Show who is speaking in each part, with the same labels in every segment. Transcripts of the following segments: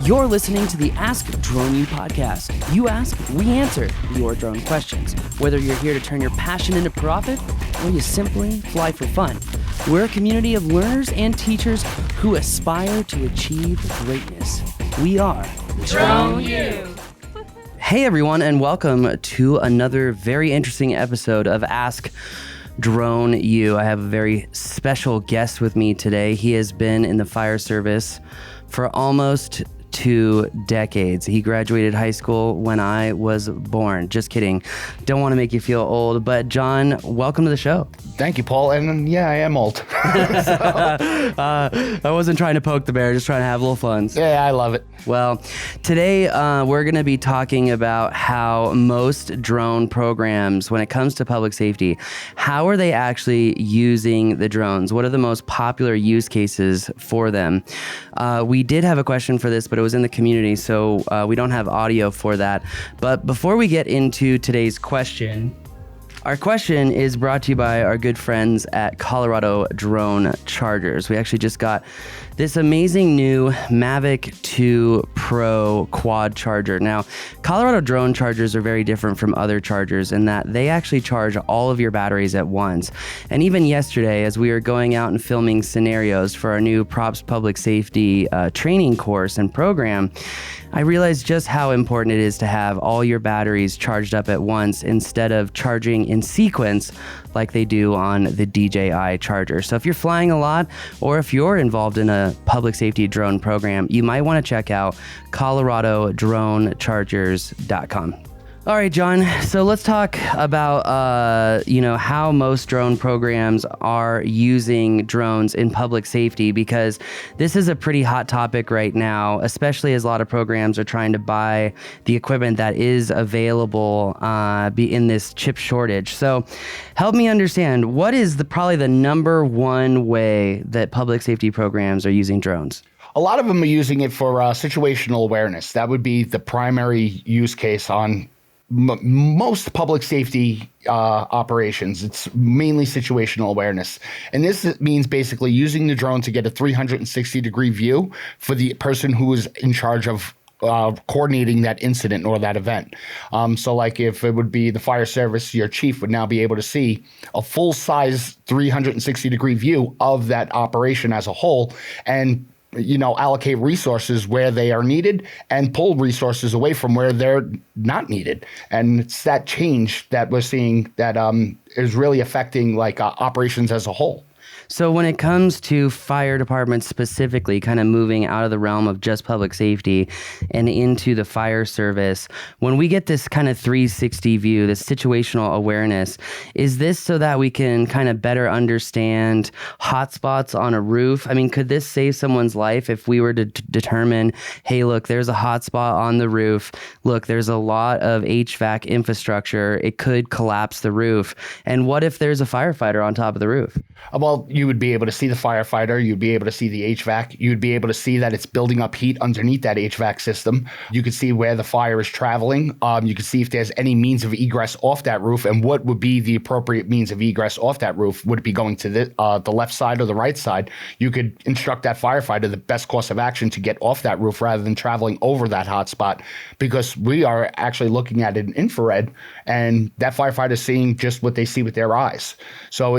Speaker 1: You're listening to the Ask Drone U podcast. You ask, we answer your drone questions. Whether you're here to turn your passion into profit or you simply fly for fun, we're a community of learners and teachers who aspire to achieve greatness. We are
Speaker 2: Drone U.
Speaker 1: Hey everyone, and welcome to another very interesting episode of Ask Drone U. I have a very special guest with me today. He has been in the fire service for almost 2 decades. He graduated high school when I was born. Just kidding. Don't want to make you feel old, but John, welcome to the show.
Speaker 3: Thank you, Paul. And yeah, I am old.
Speaker 1: I wasn't trying to poke the bear, just trying to have a little fun.
Speaker 3: Yeah, I love it.
Speaker 1: Well, today we're going to be talking about how most drone programs, when it comes to public safety, how are they actually using the drones? What are the most popular use cases for them? We did have a question for this, but it was in the community, so we don't have audio for that. But before we get into today's question, our question is brought to you by our good friends at Colorado Drone Chargers. We actually just got this amazing new Mavic 2 Pro quad charger. Now, Colorado drone chargers are very different from other chargers in that they actually charge all of your batteries at once. And even yesterday, as we were going out and filming scenarios for our new Props Public Safety training course and program, I realized just how important it is to have all your batteries charged up at once instead of charging in sequence like they do on the DJI charger. So if you're flying a lot or if you're involved in a public safety drone program, you might want to check out coloradodronechargers.com. All right, John. So let's talk about, how most drone programs are using drones in public safety, because this is a pretty hot topic right now, especially as a lot of programs are trying to buy the equipment that is available in this chip shortage. So help me understand, what is probably the number one way that public safety programs are using drones?
Speaker 3: A lot of them are using it for situational awareness. That would be the primary use case on most public safety operations. It's mainly situational awareness. And this means basically using the drone to get a 360-degree view for the person who is in charge of coordinating that incident or that event. So like if it would be the fire service, your chief would now be able to see a full-size 360-degree view of that operation as a whole and allocate resources where they are needed and pull resources away from where they're not needed. And it's that change that we're seeing that is really affecting operations as a whole.
Speaker 1: So when it comes to fire departments specifically, kind of moving out of the realm of just public safety and into the fire service, when we get this kind of 360 view, this situational awareness, is this so that we can kind of better understand hotspots on a roof? I mean, could this save someone's life if we were to determine, hey, look, there's a hotspot on the roof. Look, there's a lot of HVAC infrastructure. It could collapse the roof. And what if there's a firefighter on top of the roof?
Speaker 3: Well, you would be able to see the firefighter. You'd be able to see the HVAC. You'd be able to see that it's building up heat underneath that HVAC system. You could see where the fire is traveling. You could see if there's any means of egress off that roof and what would be the appropriate means of egress off that roof. Would it be going to the left side or the right side? You could instruct that firefighter the best course of action to get off that roof rather than traveling over that hotspot, because we are actually looking at an infrared and that firefighter is seeing just what they see with their eyes. So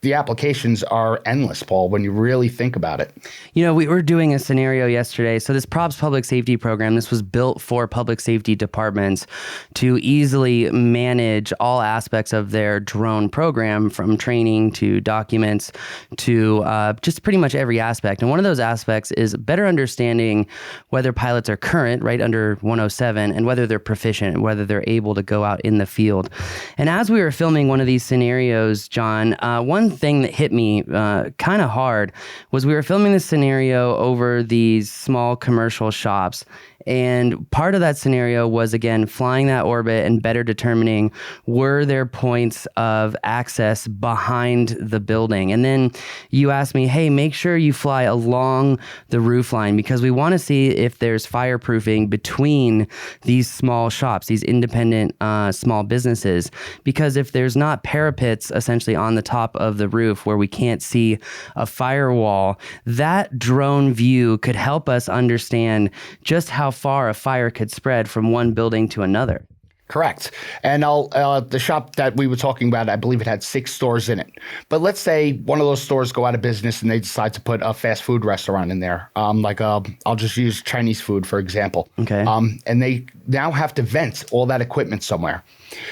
Speaker 3: the applications are endless, Paul, when you really think about it.
Speaker 1: We were doing a scenario yesterday. So this Props Public Safety program, this was built for public safety departments to easily manage all aspects of their drone program, from training to documents to just pretty much every aspect. And one of those aspects is better understanding whether pilots are current, right under 107, and whether they're proficient, whether they're able to go out in the field. And as we were filming one of these scenarios, John, one thing that hit me kind of hard was we were filming this scenario over these small commercial shops. And part of that scenario was, again, flying that orbit and better determining were there points of access behind the building. And then you asked me, hey, make sure you fly along the roof line because we want to see if there's fireproofing between these small shops, these independent small businesses. Because if there's not parapets essentially on the top of of the roof where we can't see a firewall, that drone view could help us understand just how far a fire could spread from one building to another.
Speaker 3: Correct. And the shop that we were talking about, I believe it had 6 stores in it. But let's say one of those stores go out of business and they decide to put a fast food restaurant in there. I'll just use Chinese food, for example.
Speaker 1: Okay.
Speaker 3: And they now have to vent all that equipment somewhere.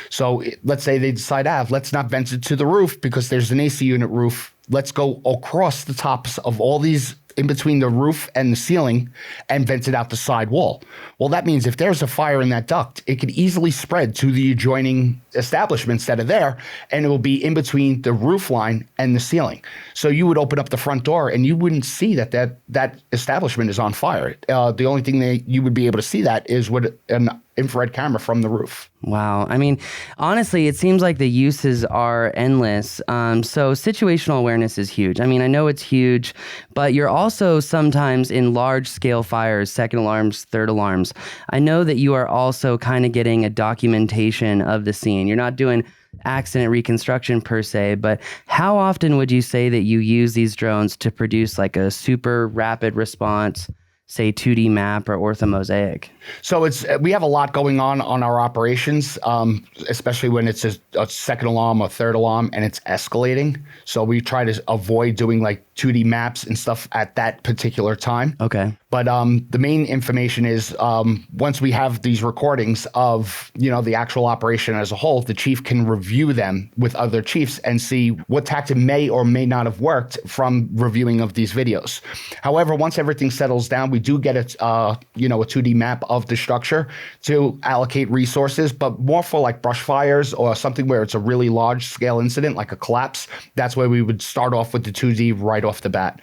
Speaker 3: So let's say they decide, let's not vent it to the roof because there's an AC unit roof. Let's go across the tops of all these in between the roof and the ceiling and vent it out the side wall. Well, that means if there's a fire in that duct, it could easily spread to the adjoining establishments that are there, and it will be in between the roof line and the ceiling. So you would open up the front door and you wouldn't see that establishment is on fire. The only thing you would be able to see that is with an infrared camera from the roof.
Speaker 1: Wow. I mean, honestly, it seems like the uses are endless. So situational awareness is huge. I mean, I know it's huge, but you're also sometimes in large scale fires, second alarms, third alarms. I know that you are also kind of getting a documentation of the scene. You're not doing accident reconstruction per se, but how often would you say that you use these drones to produce like a super rapid response, say 2D map or orthomosaic?
Speaker 3: So we have a lot going on our operations, especially when it's a second alarm or third alarm and it's escalating. So we try to avoid doing like 2D maps and stuff at that particular time.
Speaker 1: Okay.
Speaker 3: But the main information is once we have these recordings of, the actual operation as a whole, the chief can review them with other chiefs and see what tactic may or may not have worked from reviewing of these videos. However, once everything settles down, we do get a 2D map of the structure to allocate resources, but more for like brush fires or something where it's a really large scale incident, like a collapse. That's where we would start off with the 2D right off the bat.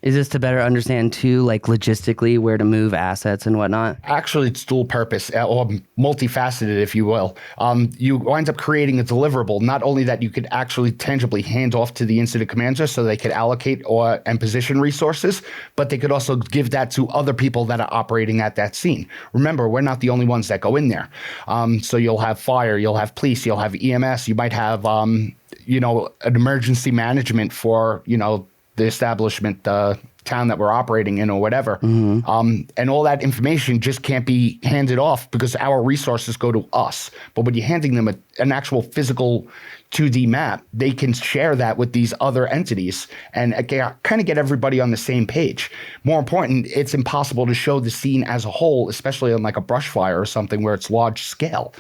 Speaker 1: Is this to better understand too, like logistically where to move assets and whatnot?
Speaker 3: Actually, it's dual purpose or multifaceted, if you will. You wind up creating a deliverable, not only that you could actually tangibly hand off to the incident commander so they could allocate and position resources, but they could also give that to other people that are operating at that scene. Remember, we're not the only ones that go in there. So you'll have fire, you'll have police, you'll have EMS, you might have, an emergency management for, the establishment, the town that we're operating in or whatever. Mm-hmm. And all that information just can't be handed off because our resources go to us. But when you're handing them an actual physical 2D map, they can share that with these other entities and kind of get everybody on the same page. More important, it's impossible to show the scene as a whole, especially on like a brush fire or something where it's large scale.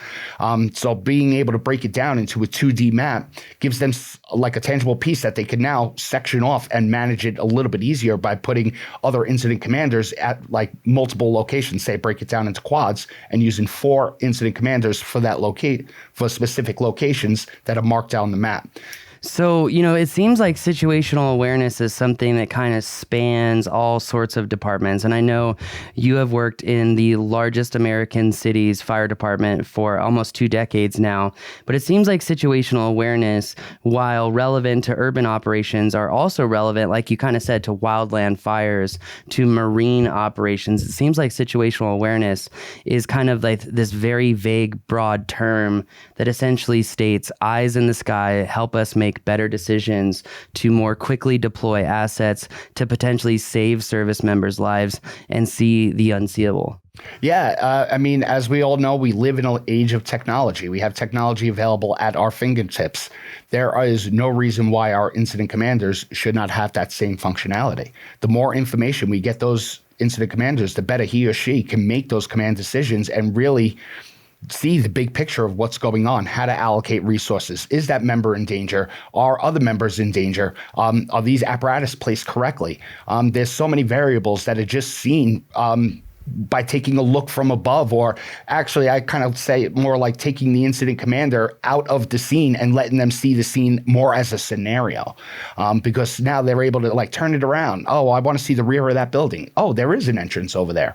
Speaker 3: So being able to break it down into a 2D map gives them like a tangible piece that they can now section off and manage it a little bit easier by putting other incident commanders at like multiple locations, say break it down into quads and using 4 incident commanders for that for specific locations that are marked down the map.
Speaker 1: So, it seems like situational awareness is something that kind of spans all sorts of departments. And I know you have worked in the largest American city's fire department for almost 2 decades now. But it seems like situational awareness, while relevant to urban operations, are also relevant, like you kind of said, to wildland fires, to marine operations. It seems like situational awareness is kind of like this very vague, broad term that essentially states eyes in the sky, help us make better decisions to more quickly deploy assets to potentially save service members' lives and see the unseeable.
Speaker 3: Yeah, as we all know, we live in an age of technology. We have technology available at our fingertips. There is no reason why our incident commanders should not have that same functionality. The more information we get those incident commanders, the better he or she can make those command decisions and really see the big picture of what's going on, how to allocate resources. Is that member in danger? Are other members in danger? Are these apparatus placed correctly? There's so many variables that are just seen by taking a look from above, or actually I kind of say it more like taking the incident commander out of the scene and letting them see the scene more as a scenario, because now they're able to like turn it around. Oh, I want to see the rear of that building. Oh, there is an entrance over there,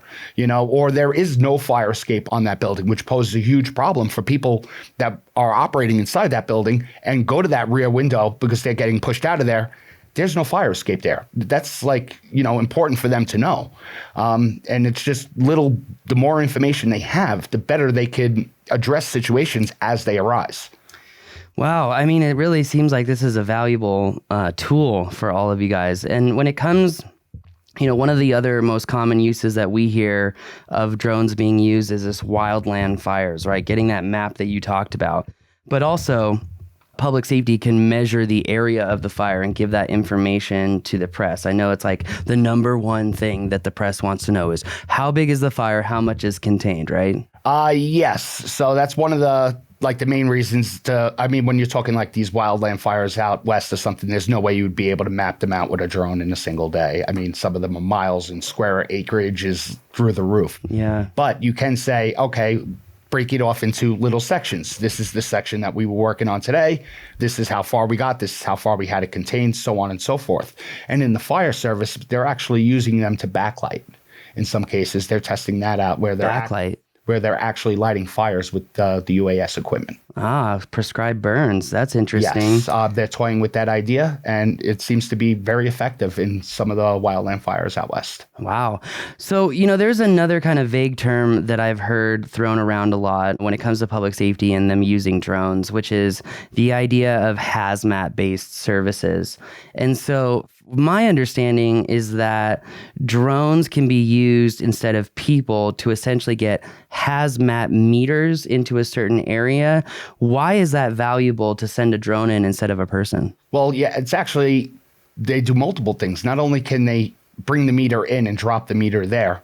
Speaker 3: or there is no fire escape on that building, which poses a huge problem for people that are operating inside that building and go to that rear window because they're getting pushed out of there. There's no fire escape there. That's important for them to know. And it's just the more information they have, the better they could address situations as they arise.
Speaker 1: Wow. I mean, it really seems like this is a valuable tool for all of you guys. And when it comes, one of the other most common uses that we hear of drones being used is this wildland fires, right? Getting that map that you talked about. But also, public safety can measure the area of the fire and give that information to the press. I know it's like the number one thing that the press wants to know is how big is the fire, how much is contained, right?
Speaker 3: Yes. So that's one of the main reasons when you're talking like these wildland fires out west or something, there's no way you would be able to map them out with a drone in a single day. I mean, some of them are miles and square acreage is through the roof.
Speaker 1: Yeah.
Speaker 3: But you can say, okay, break it off into little sections. This is the section that we were working on today. This is how far we got. This is how far we had it contained, so on and so forth. And in the fire service, they're actually using them to backlight. In some cases, they're testing that out where they're actually lighting fires with the UAS equipment.
Speaker 1: Prescribed burns. That's interesting.
Speaker 3: Yes, they're toying with that idea, and it seems to be very effective in some of the wildland fires out west.
Speaker 1: Wow. So, there's another kind of vague term that I've heard thrown around a lot when it comes to public safety and them using drones, which is the idea of hazmat-based services. And so my understanding is that drones can be used instead of people to essentially get hazmat meters into a certain area. Why is that valuable to send a drone in instead of a person?
Speaker 3: Well, yeah, it's actually, they do multiple things. Not only can they bring the meter in and drop the meter there,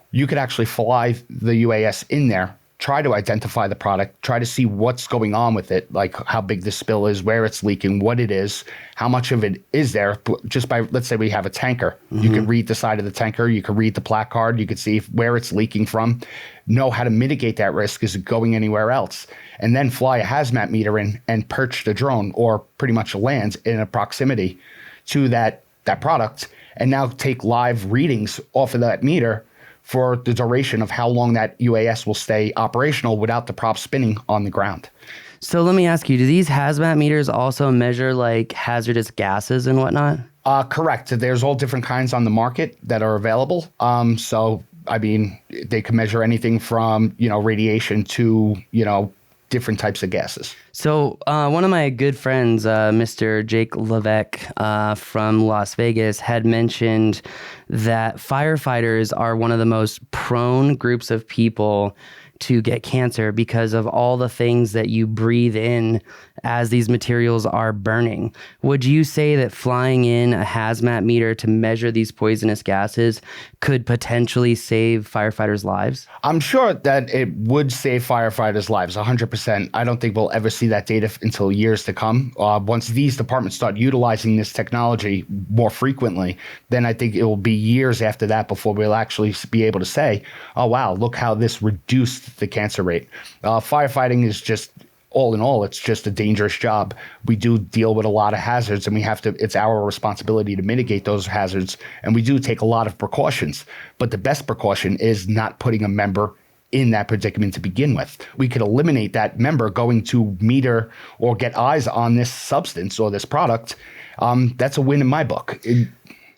Speaker 3: you could actually fly the UAS in there, try to identify the product, try to see what's going on with it, like how big the spill is, where it's leaking, what it is, how much of it is there. Just by, let's say we have a tanker. Mm-hmm. You can read the side of the tanker, you can read the placard, you can see where it's leaking from, know how to mitigate that risk. Is it going anywhere else? And then fly a hazmat meter in and perch the drone, or pretty much land in a proximity to that product, and now take live readings off of that meter for the duration of how long that UAS will stay operational without the prop spinning on the ground.
Speaker 1: So let me ask you, do these hazmat meters also measure like hazardous gases and whatnot?
Speaker 3: Correct. There's all different kinds on the market that are available. So, I mean, they can measure anything from, radiation to, different types of gases.
Speaker 1: So one of my good friends, Mr. Jake Levesque from Las Vegas, had mentioned that firefighters are one of the most prone groups of people to get cancer because of all the things that you breathe in as these materials are burning. Would you say that flying in a hazmat meter to measure these poisonous gases could potentially save firefighters' lives?
Speaker 3: I'm sure that it would save firefighters' lives, 100%. I don't think we'll ever see that data until years to come. Once these departments start utilizing this technology more frequently, then I think it will be years after that before we'll actually be able to say, oh, wow, look how this reduced the cancer rate. Firefighting is just, all in all, it's just a dangerous job. We do deal with a lot of hazards, and it's our responsibility to mitigate those hazards. And we do take a lot of precautions. But the best precaution is not putting a member in that predicament to begin with. We could eliminate that member going to meter or get eyes on this substance or this product. That's a win in my book.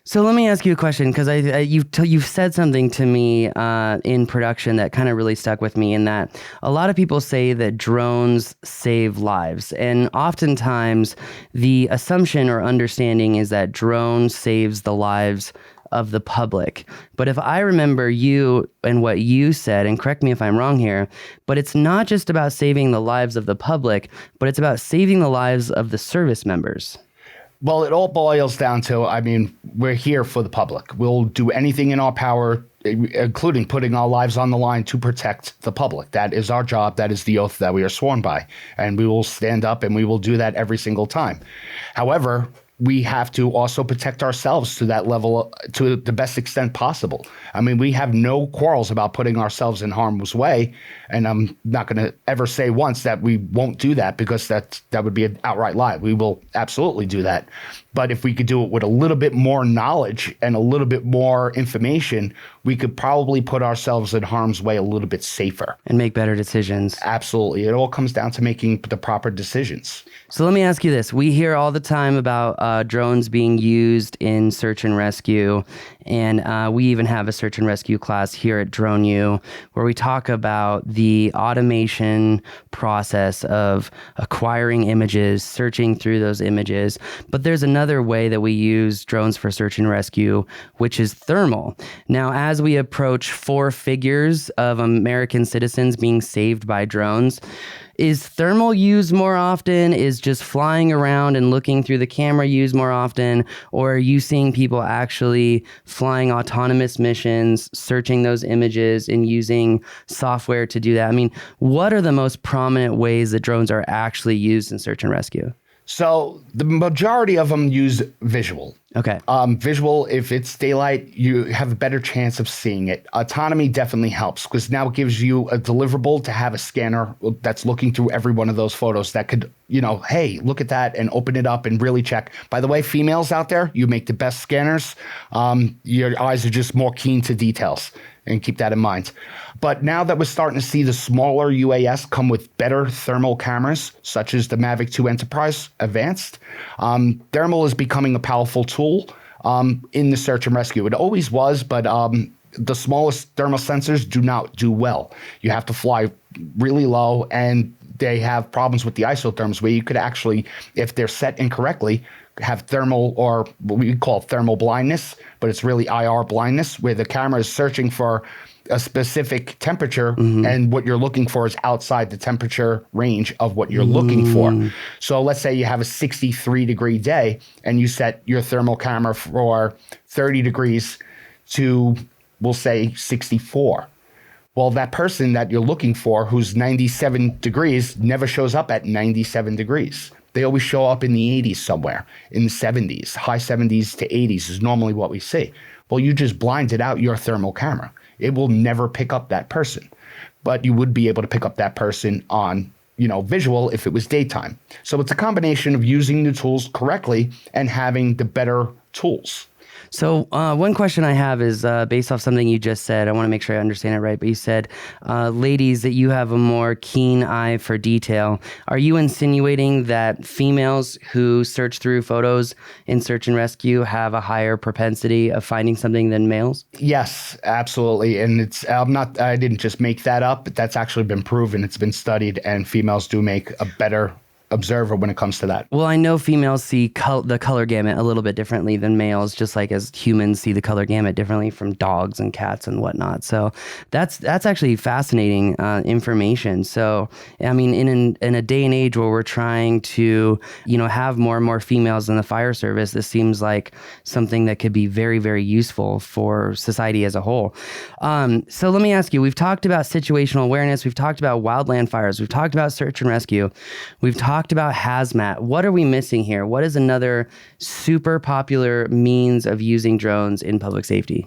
Speaker 1: So let me ask you a question, because you've said something to me in production that kind of really stuck with me, in that a lot of people say that drones save lives. And oftentimes the assumption or understanding is that drone saves the lives of the public. But if I remember you and what you said, and correct me if I'm wrong here, but it's not just about saving the lives of the public, but it's about saving the lives of the service members.
Speaker 3: Well, it all boils down to, we're here for the public. We'll do anything in our power, including putting our lives on the line to protect the public. That is our job. That is the oath that we are sworn by. And we will stand up and we will do that every single time. However, we have to also protect ourselves to that level, to the best extent possible. We have no quarrels about putting ourselves in harm's way. And I'm not going to ever say once that we won't do that, because that would be an outright lie. We will absolutely do that. But if we could do it with a little bit more knowledge and a little bit more information, we could probably put ourselves in harm's way a little bit safer.
Speaker 1: And make better decisions.
Speaker 3: Absolutely. It all comes down to making the proper decisions.
Speaker 1: So let me ask you this. We hear all the time about drones being used in search and rescue, and we even have a search and rescue class here at Drone U where we talk about the automation process of acquiring images, searching through those images. But there's another way that we use drones for search and rescue, which is thermal. Now, as we approach 4 figures of American citizens being saved by drones, is thermal used more often? Is just flying around and looking through the camera used more often? Or are you seeing people actually flying autonomous missions, searching those images and using software to do that? I mean, what are the most prominent ways that drones are actually used in search and rescue?
Speaker 3: So the majority of them use visual.
Speaker 1: Okay.
Speaker 3: Visual, if it's daylight, you have a better chance of seeing it. Autonomy definitely helps because now it gives you a deliverable to have a scanner that's looking through every one of those photos that could, hey, look at that and open it up and really check. By the way, females out there, you make the best scanners. Your eyes are just more keen to details. And keep that in mind. But now that we're starting to see the smaller UAS come with better thermal cameras, such as the Mavic 2 Enterprise Advanced, thermal is becoming a powerful tool in the search and rescue. It always was, but the smallest thermal sensors do not do well. You have to fly really low, and they have problems with the isotherms where you could actually, if they're set incorrectly, have thermal, or what we call thermal blindness, but it's really IR blindness, where the camera is searching for a specific temperature and what you're looking for is outside the temperature range of what you're looking for. So let's say you have a 63-degree day and you set your thermal camera for 30 degrees to, we'll say, 64. Well, that person that you're looking for who's 97 degrees never shows up at 97 degrees. They always show up in the 80s somewhere, in the 70s, high 70s to 80s is normally what we see. Well, you just blinded out your thermal camera. It will never pick up that person, but you would be able to pick up that person on, visual if it was daytime. So it's a combination of using the tools correctly and having the better tools.
Speaker 1: So one question I have is based off something you just said. I want to make sure I understand it right. But you said, ladies, that you have a more keen eye for detail. Are you insinuating that females who search through photos in search and rescue have a higher propensity of finding something than males?
Speaker 3: Yes, absolutely. And I didn't just make that up, but that's actually been proven. It's been studied, and females do make a better observer when it comes to that.
Speaker 1: Well, I know females see the color gamut a little bit differently than males, just like as humans see the color gamut differently from dogs and cats and whatnot. So that's actually fascinating information. So, I mean, in a day and age where we're trying to, have more and more females in the fire service, this seems like something that could be very, very useful for society as a whole. So let me ask you, we've talked about situational awareness. We've talked about wildland fires. We've talked about search and rescue. We've talked about hazmat. What are we missing here? What is another super popular means of using drones in public safety?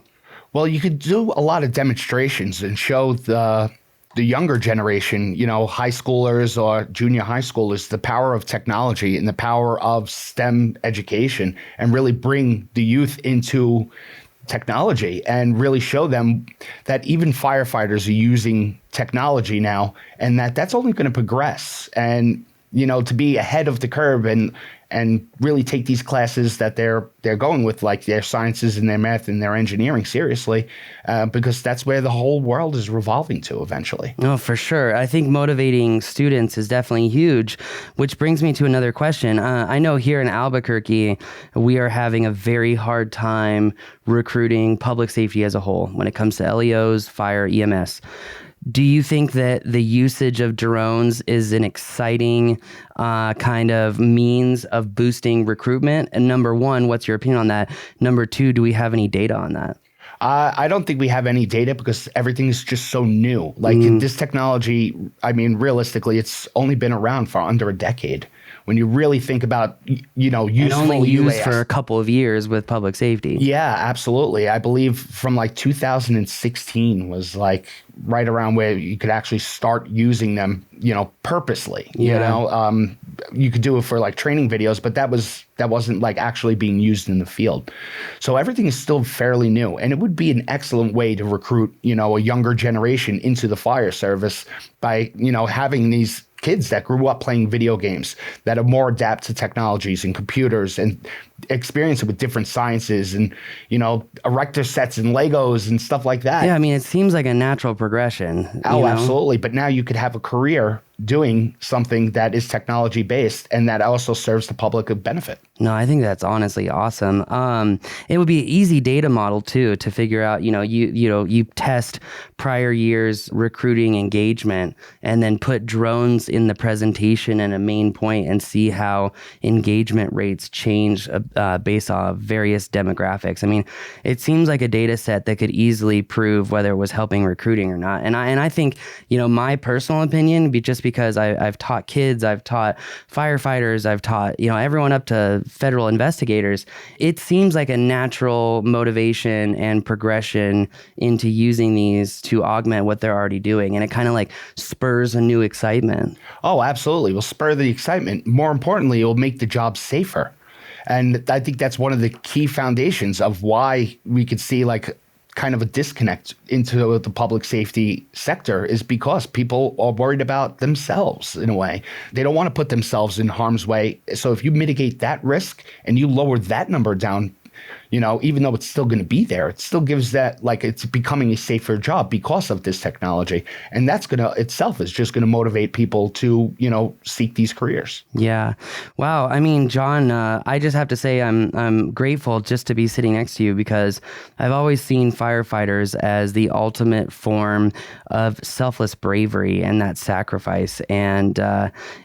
Speaker 3: Well, you could do a lot of demonstrations and show the younger generation, high schoolers or junior high schoolers, the power of technology and the power of STEM education, and really bring the youth into technology and really show them that even firefighters are using technology now, and that's only going to progress. And to be ahead of the curve and really take these classes that they're going with, like their sciences and their math and their engineering, seriously, because that's where the whole world is revolving to eventually.
Speaker 1: Oh, for sure. I think motivating students is definitely huge, which brings me to another question. I know here in Albuquerque, we are having a very hard time recruiting public safety as a whole when it comes to LEOs, fire, EMS. Do you think that the usage of drones is an exciting kind of means of boosting recruitment? And number one, what's your opinion on that? Number two, do we have any data on that?
Speaker 3: I don't think we have any data because everything is just so new. Like this technology, I mean, realistically, it's only been around for under a decade. When you really think about, useful
Speaker 1: and only used
Speaker 3: UAS.
Speaker 1: For a couple of years with public safety.
Speaker 3: Yeah, absolutely. I believe from like 2016 was like right around where you could actually start using them, purposely.
Speaker 1: Yeah.
Speaker 3: You could do it for like training videos, but that wasn't like actually being used in the field. So everything is still fairly new, and it would be an excellent way to recruit, a younger generation into the fire service by, having these kids that grew up playing video games that are more adapted to technologies and computers and experience it with different sciences and, erector sets and Legos and stuff like that.
Speaker 1: Yeah, I mean, it seems like a natural progression.
Speaker 3: Oh, absolutely. But now you could have a career doing something that is technology based and that also serves the public a benefit.
Speaker 1: No, I think that's honestly awesome. It would be an easy data model too to figure out. You test prior years recruiting engagement and then put drones in the presentation and a main point and see how engagement rates change based on various demographics. I mean, it seems like a data set that could easily prove whether it was helping recruiting or not. And I think my personal opinion, just because I've taught kids, I've taught firefighters, I've taught everyone up to federal investigators, it seems like a natural motivation and progression into using these to augment what they're already doing. And it kind of like spurs a new excitement.
Speaker 3: Oh, absolutely. It will spur the excitement. More importantly, it will make the job safer. And I think that's one of the key foundations of why we could see like kind of a disconnect into the public safety sector is because people are worried about themselves in a way. They don't want to put themselves in harm's way. So if you mitigate that risk and you lower that number down, even though it's still going to be there, it still gives that like it's becoming a safer job because of this technology. And that's going to itself is just going to motivate people to, seek these careers.
Speaker 1: Yeah. Wow. I mean, John, I just have to say I'm grateful just to be sitting next to you because I've always seen firefighters as the ultimate form of selfless bravery and that sacrifice. And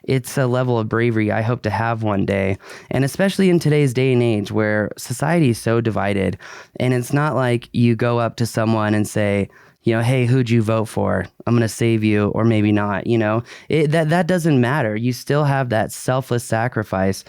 Speaker 1: it's a level of bravery I hope to have one day. And especially in today's day and age where society is so divided, and it's not like you go up to someone and say, hey, who'd you vote for? I'm going to save you, or maybe not. That doesn't matter. You still have that selfless sacrifice.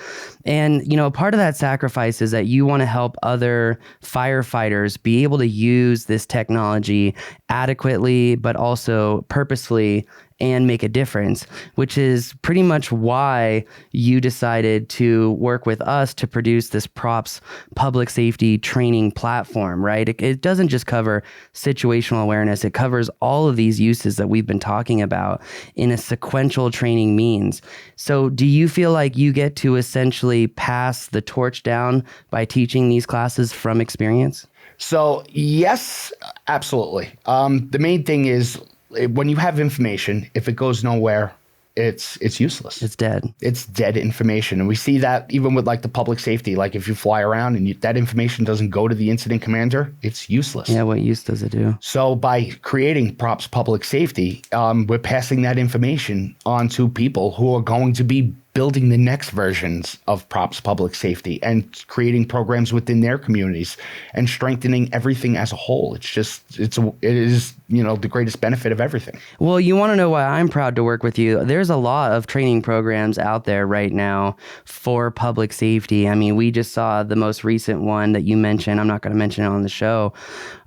Speaker 1: And, part of that sacrifice is that you want to help other firefighters be able to use this technology adequately, but also purposefully and make a difference, which is pretty much why you decided to work with us to produce this props public safety training platform, right? It doesn't just cover situational awareness. It covers all of these uses that we've been talking about in a sequential training means. So do you feel like you get to essentially pass the torch down by teaching these classes from experience?
Speaker 3: So yes, absolutely. The main thing is, when you have information, if it goes nowhere, it's useless.
Speaker 1: It's dead.
Speaker 3: It's dead information. And we see that even with like the public safety, like if you fly around and that information doesn't go to the incident commander, it's useless.
Speaker 1: Yeah, what use does it do?
Speaker 3: So by creating props public safety, we're passing that information on to people who are going to be building the next versions of props public safety and creating programs within their communities and strengthening everything as a whole. It is the greatest benefit of everything.
Speaker 1: Well, you want to know why I'm proud to work with you? There's a lot of training programs out there right now for public safety. I mean, we just saw the most recent one that you mentioned. I'm not going to mention it on the show.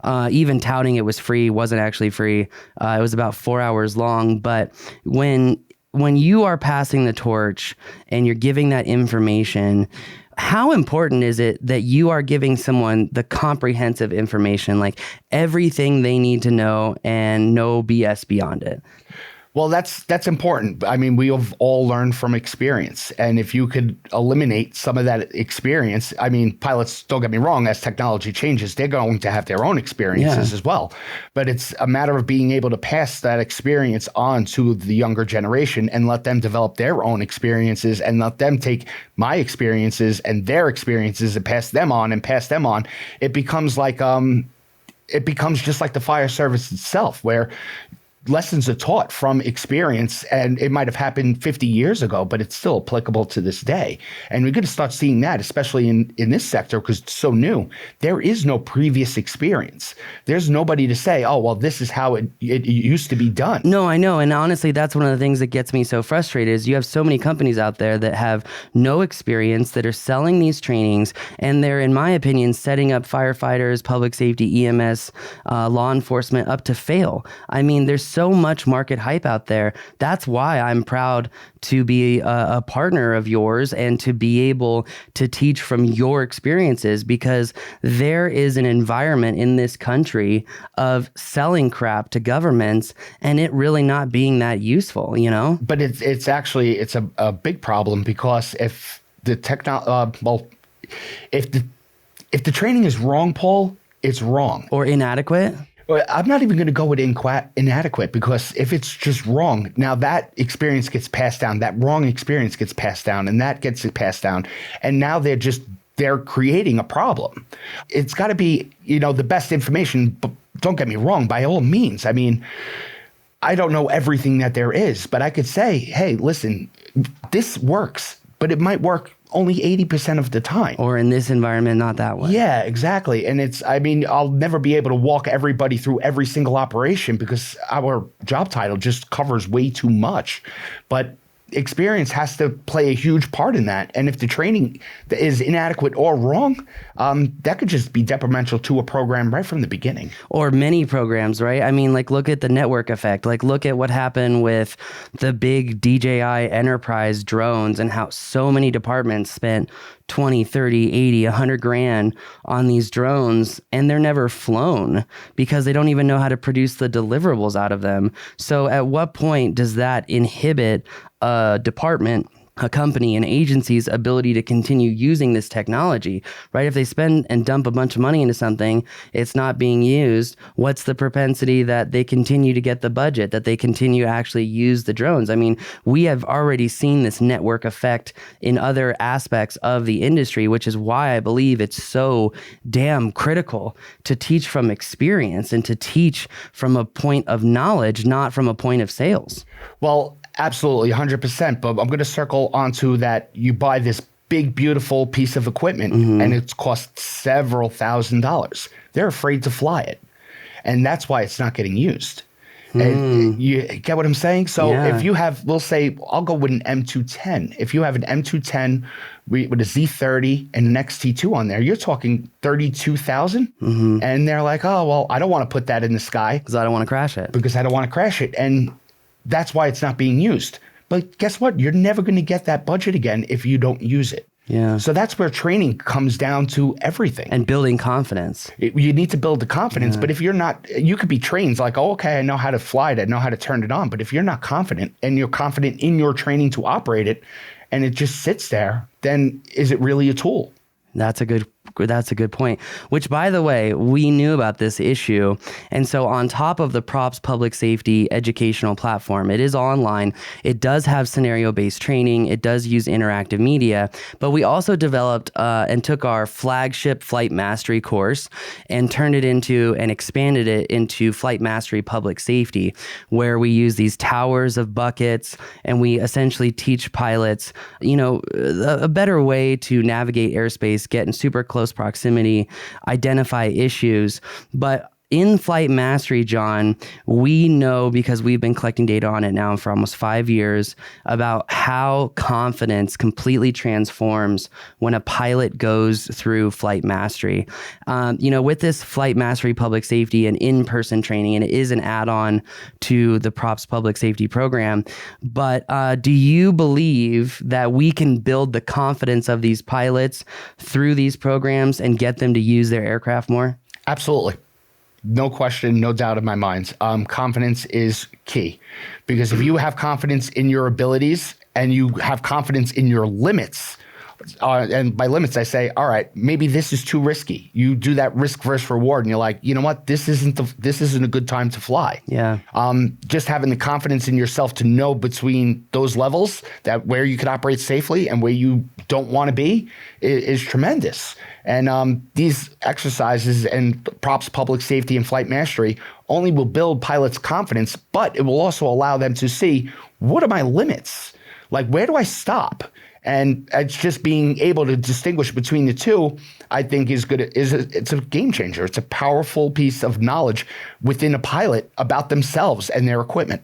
Speaker 1: Even touting it was free, wasn't actually free. It was about 4 hours long. But when you are passing the torch and you're giving that information, how important is it that you are giving someone the comprehensive information, like everything they need to know and no BS beyond it?
Speaker 3: Well, that's important. I mean, we have all learned from experience. And if you could eliminate some of that experience, I mean, pilots, don't get me wrong, as technology changes, they're going to have their own experiences as well. But it's a matter of being able to pass that experience on to the younger generation and let them develop their own experiences and let them take my experiences and their experiences and pass them on and pass them on. It becomes like, it becomes just like the fire service itself, where lessons are taught from experience, and it might have happened 50 years ago, but it's still applicable to this day. And we're going to start seeing that, especially in this sector, because it's so new. There is no previous experience. There's nobody to say, oh, well, this is how it used to be done.
Speaker 1: No, I know. And honestly, that's one of the things that gets me so frustrated is you have so many companies out there that have no experience, that are selling these trainings, and they're, in my opinion, setting up firefighters, public safety, EMS, law enforcement up to fail. I mean, there's so much market hype out there. That's why I'm proud to be a partner of yours and to be able to teach from your experiences, because there is an environment in this country of selling crap to governments and it really not being that useful, you know?
Speaker 3: But it's actually a big problem, because if the if the training is wrong, Paul, it's wrong.
Speaker 1: Or inadequate.
Speaker 3: Well, I'm not even going to go with inadequate, because if it's just wrong, now that experience gets passed down, that wrong experience gets passed down, and that gets passed down. And now they're creating a problem. It's got to be, the best information, but don't get me wrong, by all means. I mean, I don't know everything that there is, but I could say, hey, listen, this works, but it might work only 80% of the time.
Speaker 1: Or in this environment, not that way.
Speaker 3: Yeah, exactly. And I'll never be able to walk everybody through every single operation, because our job title just covers way too much. But experience has to play a huge part in that. And if the training is inadequate or wrong, that could just be detrimental to a program right from the beginning.
Speaker 1: Or many programs, right? I mean, like, look at the network effect. Like, look at what happened with the big DJI Enterprise drones and how so many departments spent 20, 30, 80, 100 grand on these drones, and they're never flown because they don't even know how to produce the deliverables out of them. So at what point does that inhibit a department, a company, an agency's ability to continue using this technology, right? If they spend and dump a bunch of money into something, it's not being used. What's the propensity that they continue to get the budget, that they continue to actually use the drones? I mean, we have already seen this network effect in other aspects of the industry, which is why I believe it's so damn critical to teach from experience and to teach from a point of knowledge, not from a point of sales.
Speaker 3: Well, absolutely, 100%. But I'm going to circle onto that. You buy this big, beautiful piece of equipment, and it's cost several $1,000s. They're afraid to fly it. And that's why it's not getting used. And you get what I'm saying? So if you have, we'll say, I'll go with an M210. If you have an M210 with a Z30 and an XT2 on there, you're talking 32,000. And they're like, oh, well, I don't want to put that in the sky.
Speaker 1: Because I don't want to crash it.
Speaker 3: Because I don't want to crash it. And that's why it's not being used. But guess what? You're never going to get that budget again if you don't use it.
Speaker 1: Yeah.
Speaker 3: So that's where training comes down to everything.
Speaker 1: And building confidence.
Speaker 3: You need to build the confidence. But if you're not, you could be trained like, oh, okay, I know how to fly it. I know how to turn it on. But if you're not confident and you're confident in your training to operate it, and it just sits there, then is it really a tool?
Speaker 1: That's a good point, which, by the way, we knew about this issue. And so on top of the Props Public Safety educational platform, it is online. It does have scenario-based training. It does use interactive media. But we also developed and took our flagship Flight Mastery course and turned it into and expanded it into Flight Mastery Public Safety, where we use these towers of buckets and we essentially teach pilots, a better way to navigate airspace, get in super close proximity, identify issues. But in Flight Mastery, John, we know, because we've been collecting data on it now for almost 5 years, about how confidence completely transforms when a pilot goes through Flight Mastery. With this Flight Mastery Public Safety and in-person training, and it is an add-on to the Props Public Safety program, but do you believe that we can build the confidence of these pilots through these programs and get them to use their aircraft more?
Speaker 3: Absolutely. No question, no doubt in my mind. Confidence is key, because if you have confidence in your abilities and you have confidence in your limits, and by limits, I say, all right, maybe this is too risky. You do that risk versus reward, and you're like, you know what? This isn't a good time to fly.
Speaker 1: Yeah.
Speaker 3: Just having the confidence in yourself to know between those levels, that where you can operate safely and where you don't want to be is tremendous. And these exercises and Props Public Safety and Flight Mastery only will build pilots' confidence, but it will also allow them to see, what are my limits? Like, where do I stop? And it's just being able to distinguish between the two, I think is good. It's a game changer. It's a powerful piece of knowledge within a pilot about themselves and their equipment.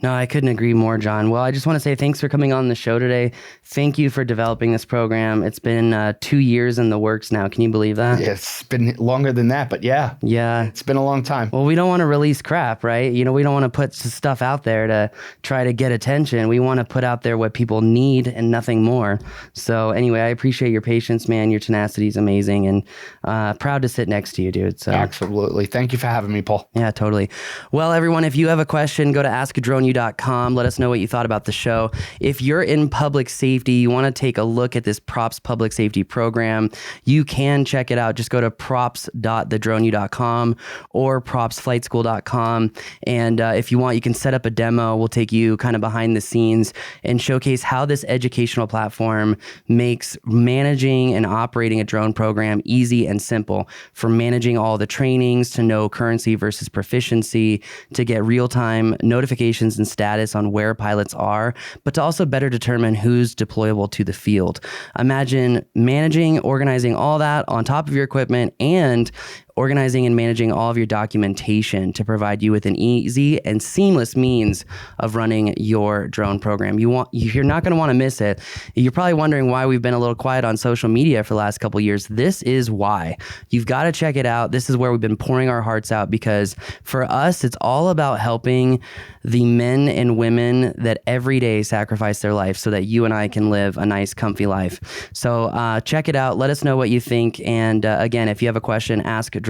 Speaker 1: No, I couldn't agree more, John. Well, I just want to say thanks for coming on the show today. Thank you for developing this program. It's been 2 years in the works now. Can you believe that?
Speaker 3: It's been longer than that, but yeah, it's been a long time.
Speaker 1: Well, we don't want to release crap, right? We don't want to put stuff out there to try to get attention. We want to put out there what people need and nothing more. So anyway, I appreciate your patience, man. Your tenacity is amazing, and proud to sit next to you, dude. So
Speaker 3: absolutely. Thank you for having me, Paul.
Speaker 1: Yeah, totally. Well, everyone, if you have a question, go to askadroneyou.com. Let us know what you thought about the show. If you're in public safety, you want to take a look at this props public safety program, you can check it out. Just go to props.thedroneyou.com or propsflightschool.com. And if you want, you can set up a demo. We'll take you kind of behind the scenes and showcase how this educational platform makes managing and operating a drone program easy and simple, from managing all the trainings to know currency versus proficiency, to get real-time notifications and status on where pilots are, but to also better determine who's deployable to the field. Imagine managing, organizing all that on top of your equipment and organizing and managing all of your documentation to provide you with an easy and seamless means of running your drone program. You're not going to want to miss it. You're probably wondering why we've been a little quiet on social media for the last couple of years. This is why. You've got to check it out. This is where we've been pouring our hearts out, because for us, it's all about helping the men and women that every day sacrifice their life so that you and I can live a nice, comfy life. So check it out. Let us know what you think. And again, if you have a question, askdroneyou.com.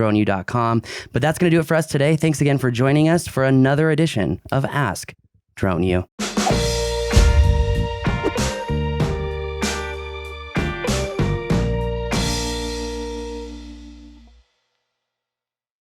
Speaker 1: But that's going to do it for us today. Thanks again for joining us for another edition of Ask Drone You.